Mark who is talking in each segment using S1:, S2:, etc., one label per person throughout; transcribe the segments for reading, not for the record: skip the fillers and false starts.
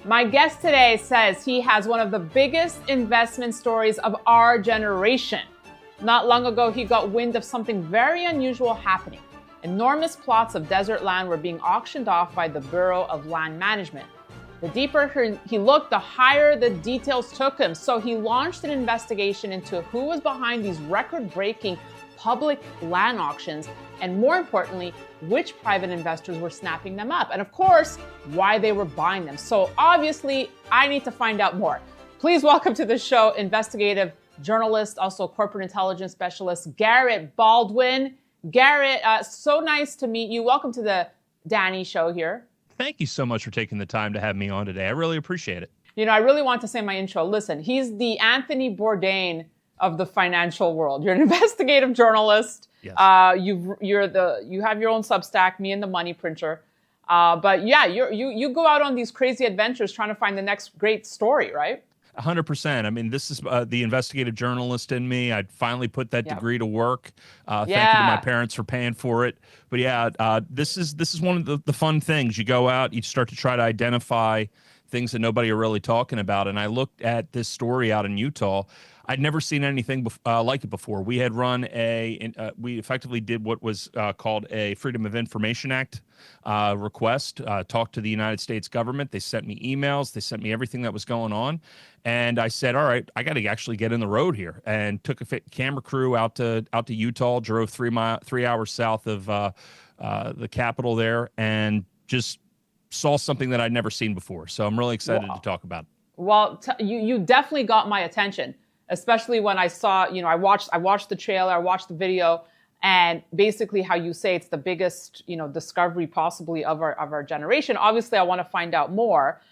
S1: My guest today says he has one of the biggest investment stories of our generation. Not long ago, he got wind of something very unusual happening. Enormous plots of desert land were being auctioned off by the Bureau of Land Management. The deeper he looked, the higher the details took him. So he launched an investigation into who was behind these record-breaking public land auctions, and more importantly, which private investors were snapping them up, and of course, why they were buying them. So obviously, I need to find out more. Please welcome to the show investigative journalist, also corporate intelligence specialist, Garrett Baldwin. Garrett, so nice to meet you. Welcome to the Danny Show here.
S2: Thank you so much for taking the time to have me on today. I really appreciate it.
S1: You know, I really want to say my intro. Listen, he's the Anthony Bourdain of the financial world. You're an investigative journalist.
S2: Yes.
S1: You have your own Substack, Me and the Money Printer. But yeah, you go out on these crazy adventures trying to find the next great story, right?
S2: 100%. I mean, this is the investigative journalist in me. I finally put that degree to work. Thank you to my parents for paying for it. But yeah, this is one of the fun things. You go out, you start to try to identify things that nobody are really talking about. And I looked at this story out in Utah. I'd never seen anything like it before. We had run we effectively did what was called a Freedom of Information Act request, talked to the United States government. They sent me emails. They sent me everything that was going on. And I said, all right, I got to actually get in the road here, and took a camera crew out to Utah, drove 3 hours south of the capital there, and just saw something that I'd never seen before. So I'm really excited to talk about it.
S1: Well, you definitely got my attention, especially when I saw, I watched the trailer, I watched the video, and basically how you say it's the biggest, discovery possibly of our generation. Obviously, I want to find out more.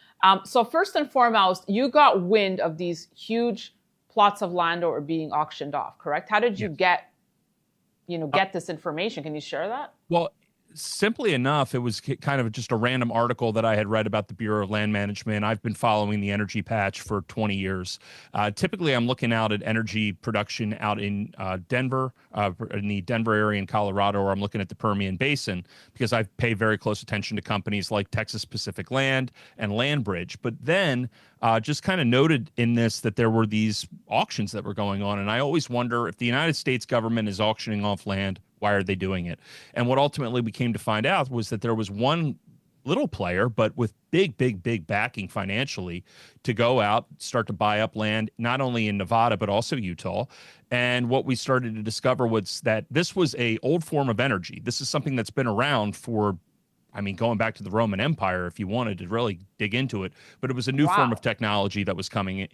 S1: So first and foremost, you got wind of these huge plots of land that were being auctioned off, correct? How did you get this information? Can you share that?
S2: Well, simply enough, it was kind of just a random article that I had read about the Bureau of Land Management. I've been following the energy patch for 20 years. Typically, I'm looking out at energy production out in Denver, in the Denver area in Colorado, or I'm looking at the Permian Basin, because I pay very close attention to companies like Texas Pacific Land and LandBridge. But then just kind of noted in this that there were these auctions that were going on. And I always wonder, if the United States government is auctioning off land, why are they doing it? And what ultimately we came to find out was that there was one little player, but with big backing financially, to go out, start to buy up land, not only in Nevada, but also Utah. And what we started to discover was that this was an old form of energy. This is something that's been around for, going back to the Roman Empire, if you wanted to really dig into it. But it was a new form of technology that was coming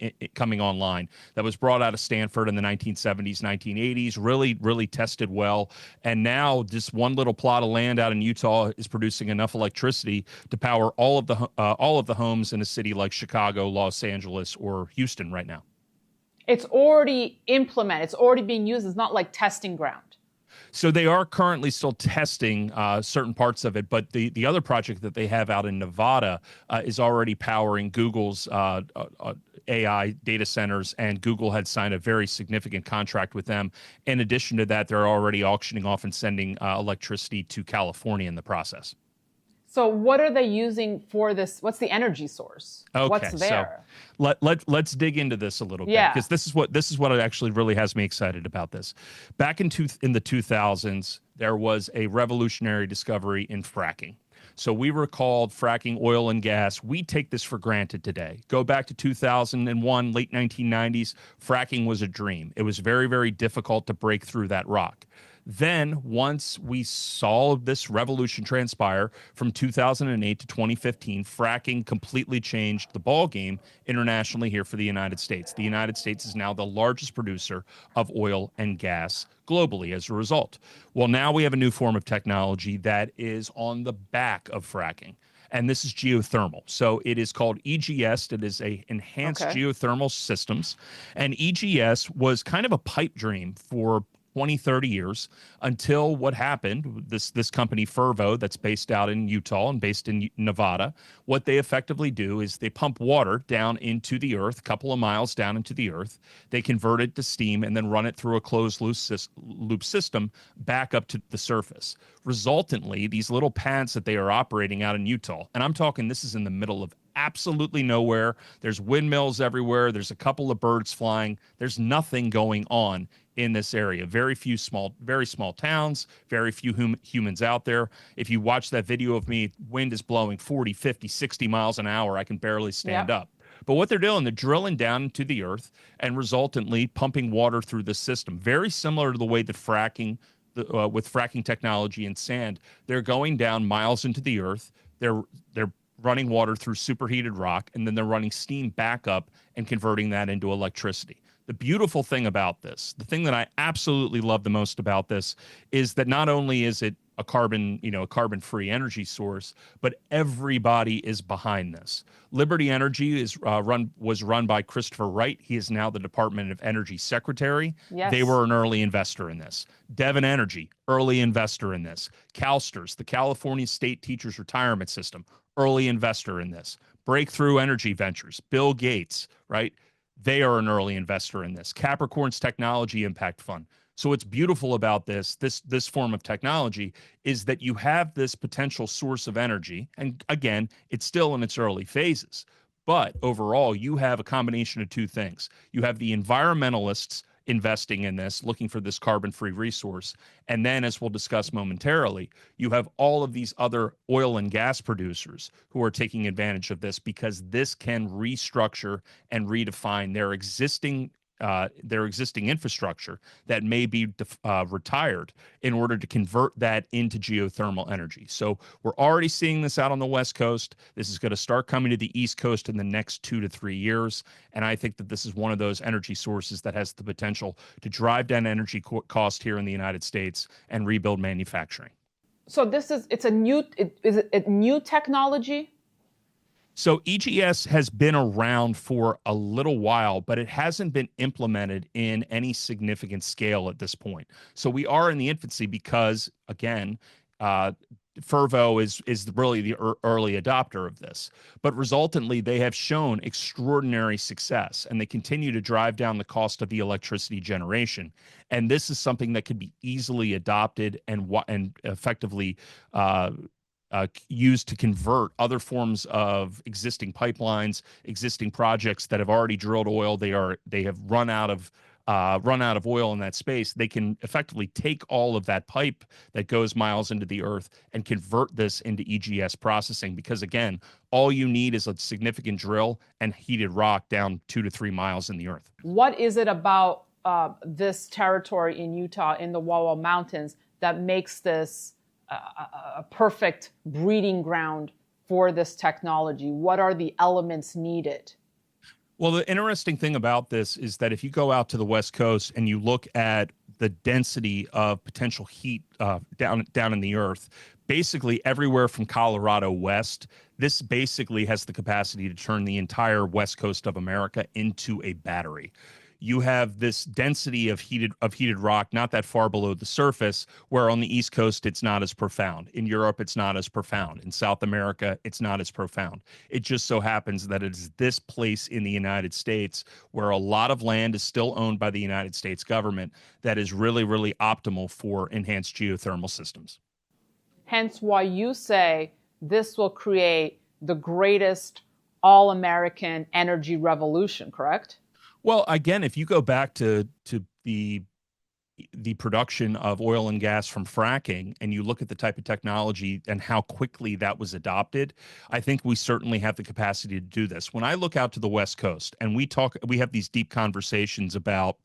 S2: online, that was brought out of Stanford in the 1970s, 1980s, really tested well. And now this one little plot of land out in Utah is producing enough electricity to power all of the homes in a city like Chicago, Los Angeles, or Houston right now.
S1: It's already implemented. It's already being used. It's not like testing ground.
S2: So they are currently still testing certain parts of it, but the other project that they have out in Nevada is already powering Google's AI data centers, and Google had signed a very significant contract with them. In addition to that, they're already auctioning off and sending electricity to California in the process.
S1: So what are they using for this? What's the energy source?
S2: Okay,
S1: what's there?
S2: So let's dig into this a little bit, because this is what actually really has me excited about this. Back in the 2000s, there was a revolutionary discovery in fracking. So we were called fracking oil and gas. We take this for granted today. Go back to 2001, late 1990s, fracking was a dream. It was very difficult to break through that rock. Then, once we saw this revolution transpire from 2008 to 2015, fracking completely changed the ballgame internationally here for the United States. The United States is now the largest producer of oil and gas globally as a result. Well, now we have a new form of technology that is on the back of fracking. And this is geothermal. So it is called EGS. It is a enhanced geothermal systems. And EGS was kind of a pipe dream for 20, 30 years, until what happened, this company Fervo, that's based out in Utah and based in Nevada, what they effectively do is they pump water down into the earth, a couple of miles down into the earth. They convert it to steam and then run it through a closed loop system back up to the surface. Resultantly, these little pads that they are operating out in Utah, and I'm talking this is in the middle of absolutely nowhere. There's windmills everywhere. There's a couple of birds flying. There's nothing going on in this area. Very small towns, very few humans out there. If you watch that video of me, wind is blowing 40, 50, 60 miles an hour. I can barely stand
S1: Yep.
S2: up. But what they're doing, they're drilling down into the earth and resultantly pumping water through the system. Very similar to the way that with fracking technology and sand, they're going down miles into the earth. They're running water through superheated rock, and then they're running steam back up and converting that into electricity. The beautiful thing about this, the thing that I absolutely love the most about this, is that not only is it a carbon-free energy source, but everybody is behind this. Liberty Energy was run by Christopher Wright. He is now the Department of Energy Secretary.
S1: Yes.
S2: They were an early investor in this. Devon Energy, early investor in this. CalSTRS, the California State Teachers Retirement System, early investor in this. Breakthrough Energy Ventures, Bill Gates, right? They are an early investor in this. Capricorn's Technology Impact Fund. So what's beautiful about this form of technology is that you have this potential source of energy. And again, it's still in its early phases. But overall, you have a combination of two things. You have the environmentalists investing in this, looking for this carbon-free resource. And then, as we'll discuss momentarily, you have all of these other oil and gas producers who are taking advantage of this because this can restructure and redefine their existing infrastructure that may be retired in order to convert that into geothermal energy. So we're already seeing this out on the West Coast. This is going to start coming to the East Coast in the next 2 to 3 years. And I think that this is one of those energy sources that has the potential to drive down energy cost here in the United States and rebuild manufacturing.
S1: So is it a new technology?
S2: So EGS has been around for a little while, but it hasn't been implemented in any significant scale at this point. So we are in the infancy because, again, Fervo is really the early adopter of this. But resultantly, they have shown extraordinary success, and they continue to drive down the cost of the electricity generation. And this is something that could be easily adopted and effectively used to convert other forms of existing pipelines, existing projects that have already drilled oil. They have run out of oil in that space. They can effectively take all of that pipe that goes miles into the earth and convert this into EGS processing. Because again, all you need is a significant drill and heated rock down 2 to 3 miles in the earth.
S1: What is it about this territory in Utah, in the Wawa Mountains, that makes this a perfect breeding ground for this technology? What are the elements needed?
S2: Well, the interesting thing about this is that if you go out to the West Coast and you look at the density of potential heat down in the earth, basically everywhere from Colorado west, this basically has the capacity to turn the entire West Coast of America into a battery. You have this density of heated rock not that far below the surface, where on the East Coast it's not as profound. In Europe, it's not as profound. In South America, it's not as profound. It just so happens that it is this place in the United States where a lot of land is still owned by the United States government that is really, really optimal for enhanced geothermal systems.
S1: Hence why you say this will create the greatest all-American energy revolution, correct?
S2: Well, again, if you go back to the production of oil and gas from fracking, and you look at the type of technology and how quickly that was adopted, I think we certainly have the capacity to do this. When I look out to the West Coast and we have these deep conversations about,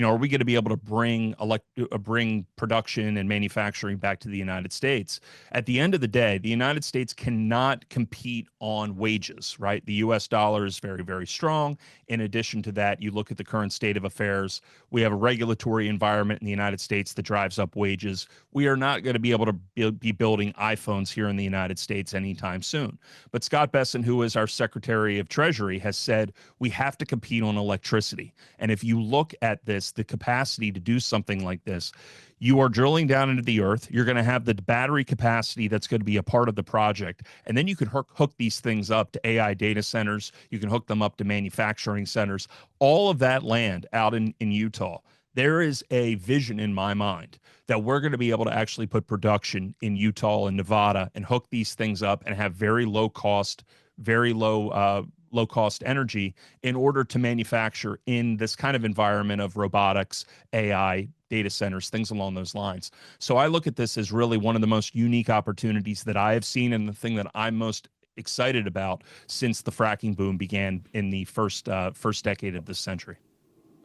S2: are we going to be able to bring production and manufacturing back to the United States? At the end of the day, the United States cannot compete on wages, right? The U.S. dollar is very, very strong. In addition to that, you look at the current state of affairs. We have a regulatory environment in the United States that drives up wages. We are not going to be able to be building iPhones here in the United States anytime soon. But Scott Bessent, who is our Secretary of Treasury, has said we have to compete on electricity. And if you look at the capacity to do something like this, you are drilling down into the earth. You're going to have the battery capacity that's going to be a part of the project. And then you could hook these things up to AI data centers. You can hook them up to manufacturing centers. All of that land out in Utah, there is a vision in my mind that we're going to be able to actually put production in Utah and Nevada and hook these things up and have very low cost, very low cost energy in order to manufacture in this kind of environment of robotics, AI, data centers, things along those lines. So I look at this as really one of the most unique opportunities that I have seen, and the thing that I'm most excited about since the fracking boom began in the first decade of this century.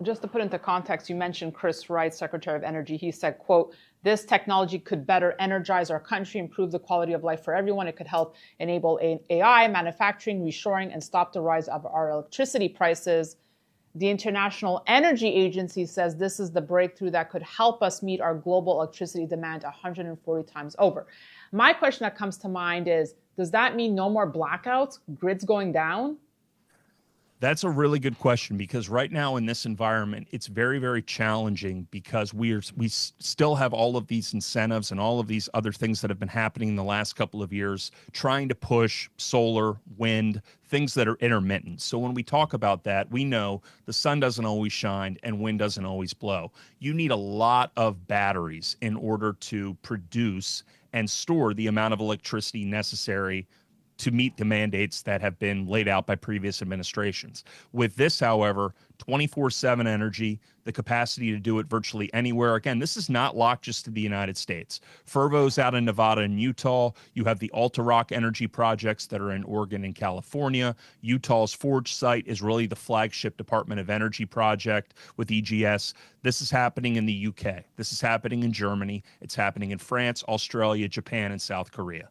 S1: Just to put into context, you mentioned Chris Wright, Secretary of Energy. He said, quote, "This technology could better energize our country, improve the quality of life for everyone. It could help enable AI, manufacturing, reshoring, and stop the rise of our electricity prices." The International Energy Agency says this is the breakthrough that could help us meet our global electricity demand 140 times over. My question that comes to mind is, does that mean no more blackouts, grids going down?
S2: That's a really good question, because right now in this environment, it's very, very challenging because we still have all of these incentives and all of these other things that have been happening in the last couple of years, trying to push solar, wind, things that are intermittent. So when we talk about that, we know the sun doesn't always shine and wind doesn't always blow. You need a lot of batteries in order to produce and store the amount of electricity necessary to meet the mandates that have been laid out by previous administrations. With this, however, 24/7 energy, the capacity to do it virtually anywhere. Again, this is not locked just to the United States. Fervo's out in Nevada and Utah. You have the Alta-Rock energy projects that are in Oregon and California. Utah's Forge site is really the flagship Department of Energy project with EGS. This is happening in the UK. This is happening in Germany. It's happening in France, Australia, Japan, and South Korea.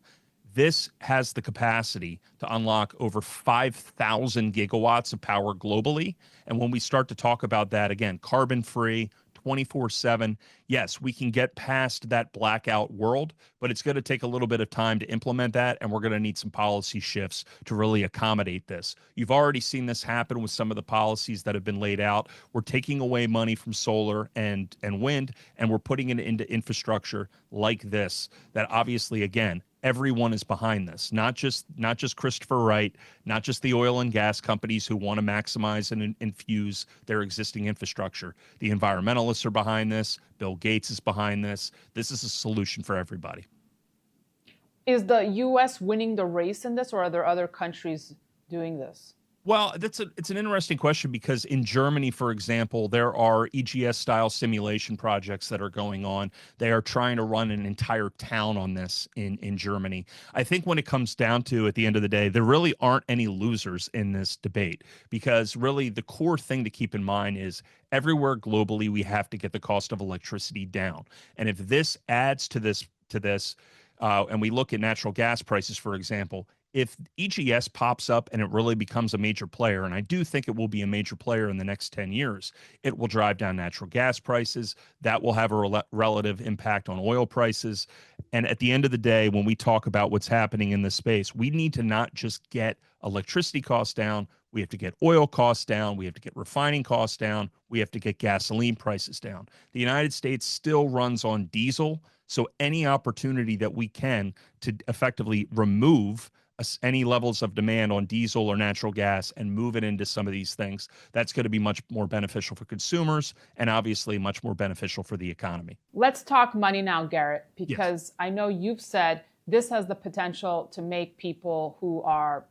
S2: This has the capacity to unlock over 5,000 gigawatts of power globally. And when we start to talk about that, again, carbon-free, 24/7, yes, we can get past that blackout world, but it's going to take a little bit of time to implement that, and we're going to need some policy shifts to really accommodate this. You've already seen this happen with some of the policies that have been laid out. We're taking away money from solar and wind, and we're putting it into infrastructure like this that obviously, again, everyone is behind this, not just Christopher Wright, not just the oil and gas companies who want to maximize and infuse their existing infrastructure. The environmentalists are behind this. Bill Gates is behind this. This is a solution for everybody.
S1: Is the U.S. winning the race in this, or are there other countries doing this?
S2: Well, it's an interesting question, because in Germany, for example, there are EGS-style simulation projects that are going on. They are trying to run an entire town on this in Germany. I think when it comes down to, at the end of the day, there really aren't any losers in this debate, because really the core thing to keep in mind is everywhere globally we have to get the cost of electricity down. And if this adds to this, and we look at natural gas prices, for example, if EGS pops up and it really becomes a major player, and I do think it will be a major player in the next 10 years, it will drive down natural gas prices. That will have a relative impact on oil prices. And at the end of the day, when we talk about what's happening in this space, we need to not just get electricity costs down. We have to get oil costs down. We have to get refining costs down. We have to get gasoline prices down. The United States still runs on diesel. So any opportunity that we can to effectively remove any levels of demand on diesel or natural gas and move it into some of these things, that's going to be much more beneficial for consumers and obviously much more beneficial for the economy.
S1: Let's talk money now, Garrett, because yes, I know you've said this has the potential to make people who are,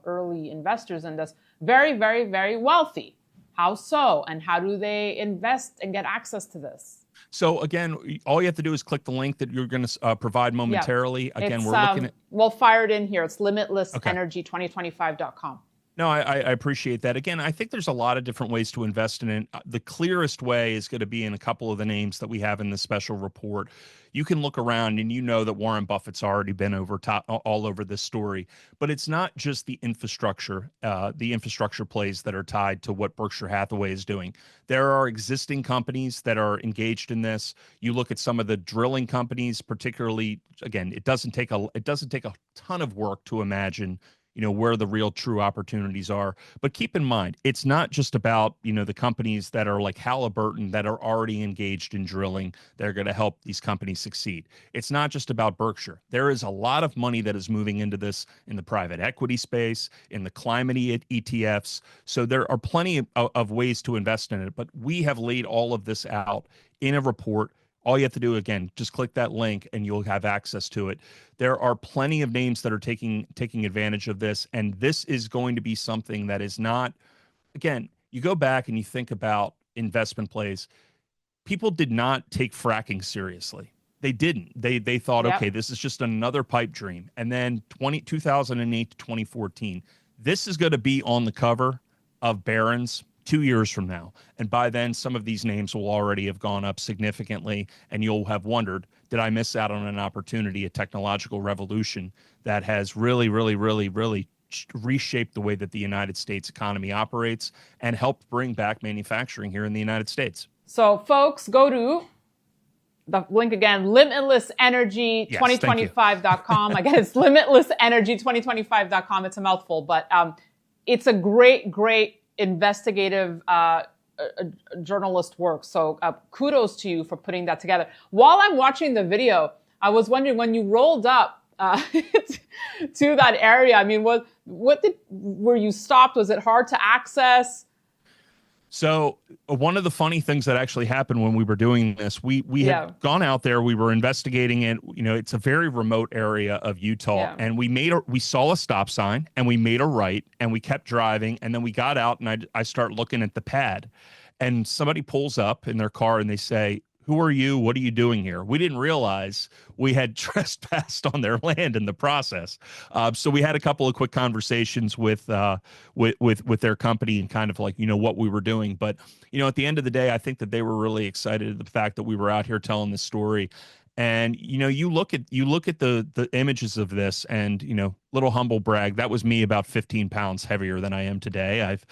S1: early investors in this very, very, very wealthy. How so? And how do they invest and get access to this?
S2: So again, all you have to do is click the link that you're going to provide momentarily. Yeah. Again, we're looking at...
S1: We'll fire it in here. It's limitlessenergy2025.com.
S2: No, I appreciate that. Again, I think there's a lot of different ways to invest in it. The clearest way is going to be in a couple of the names that we have in the special report. You can look around and you know that Warren Buffett's already been all over this story. But it's not just the infrastructure plays that are tied to what Berkshire Hathaway is doing. There are existing companies that are engaged in this. You look at some of the drilling companies, particularly, again, it doesn't take a ton of work to imagine where the real true opportunities are. But keep in mind, it's not just about, the companies that are like Halliburton that are already engaged in drilling. They're going to help these companies succeed. It's not just about Berkshire. There is a lot of money that is moving into this in the private equity space, in the climate ETFs. So there are plenty of ways to invest in it, but we have laid all of this out in a report. All you have to do, again, just click that link and you'll have access to it. There are plenty of names that are taking advantage of this, and this is going to be something that is not, again, you go back and you think about investment plays. People did not take fracking seriously. They didn't. They thought,
S1: Yep.
S2: okay, this is just another pipe dream. And then 2008 to 2014, this is going to be on the cover of Barron's 2 years from now. And by then, some of these names will already have gone up significantly, and you'll have wondered, did I miss out on an opportunity, a technological revolution that has really, really, really, really reshaped the way that the United States economy operates and helped bring back manufacturing here in the United States?
S1: So folks, go to the link again, limitlessenergy2025.com. Again, it's limitlessenergy2025.com. It's a mouthful, but it's a great, great investigative journalist work. So kudos to you for putting that together. While I'm watching the video, I was wondering, when you rolled up to that area, I mean, were you stopped? Was it hard to access?
S2: So one of the funny things that actually happened when we were doing this, we had gone out there, we were investigating it. You know, it's a very remote area of Utah, and we saw a stop sign and we made a right and we kept driving, and then we got out and I start looking at the pad, and somebody pulls up in their car and they say, "Who are you? What are you doing here?" We didn't realize we had trespassed on their land in the process. So we had a couple of quick conversations with their company and kind of like, you know, what we were doing. But, you know, at the end of the day, I think that they were really excited at the fact that we were out here telling this story. And, you know, you look at the images of this, and, you know, little humble brag, that was me about 15 pounds heavier than I am today. I've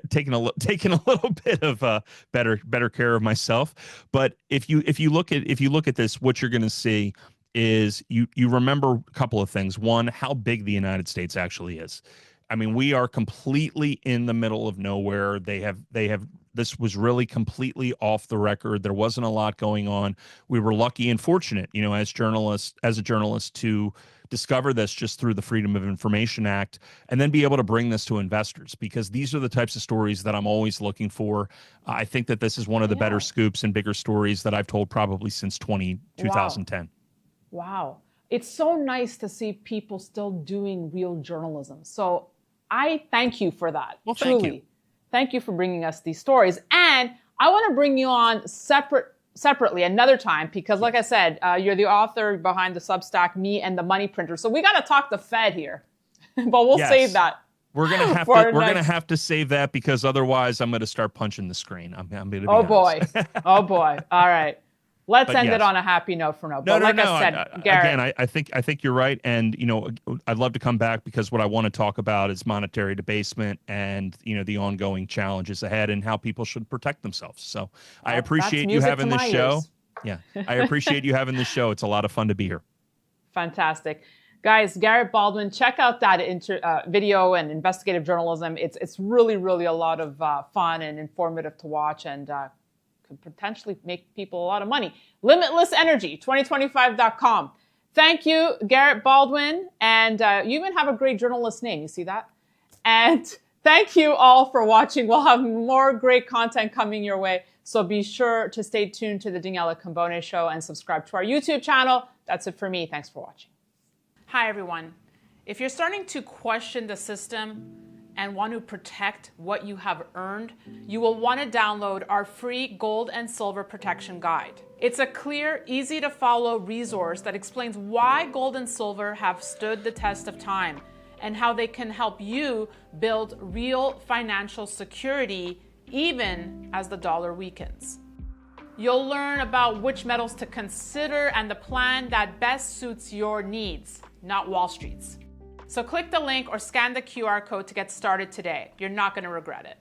S2: taken a little bit of better care of myself. But if you look at this, what you're going to see is you remember a couple of things. One, how big the United States actually is. I mean, we are completely in the middle of nowhere. This was really completely off the record. There wasn't a lot going on. We were lucky and fortunate, you know, as a journalist to discover this just through the Freedom of Information Act, and then be able to bring this to investors, because these are the types of stories that I'm always looking for. I think that this is one of the better scoops and bigger stories that I've told probably since 2010.
S1: Wow. It's so nice to see people still doing real journalism. So I thank you for that.
S2: Well,
S1: truly.
S2: thank you.
S1: Thank you for bringing us these stories. And I want to bring you on separately another time, because like I said, you're the author behind the Substack, Me and the Money Printer. So we got to talk the Fed here, but we'll save that.
S2: We're gonna have to save that, because otherwise I'm gonna start punching the screen. I'm gonna be
S1: oh boy, oh boy. All right. Let's end
S2: yes.
S1: it on a happy note for now.
S2: No,
S1: But
S2: no,
S1: I said, Garrett,
S2: again, I think you're right, and you know, I'd love to come back, because what I want to talk about is monetary debasement and, you know, the ongoing challenges ahead and how people should protect themselves. So I appreciate you having this show. Yeah, I appreciate you having this show. It's a lot of fun to be here.
S1: Fantastic. Guys, Garrett Baldwin, check out that video and investigative journalism. It's really, really a lot of fun and informative to watch, and could potentially make people a lot of money. LimitlessEnergy2025.com. Thank you, Garrett Baldwin. And you even have a great journalist name. You see that? And thank you all for watching. We'll have more great content coming your way. So be sure to stay tuned to the Daniela Cambone Show and subscribe to our YouTube channel. That's it for me. Thanks for watching. Hi, everyone. If you're starting to question the system and want to protect what you have earned, you will want to download our free Gold and Silver Protection Guide. It's a clear, easy to follow resource that explains why gold and silver have stood the test of time and how they can help you build real financial security even as the dollar weakens. You'll learn about which metals to consider and the plan that best suits your needs, not Wall Street's. So click the link or scan the QR code to get started today. You're not going to regret it.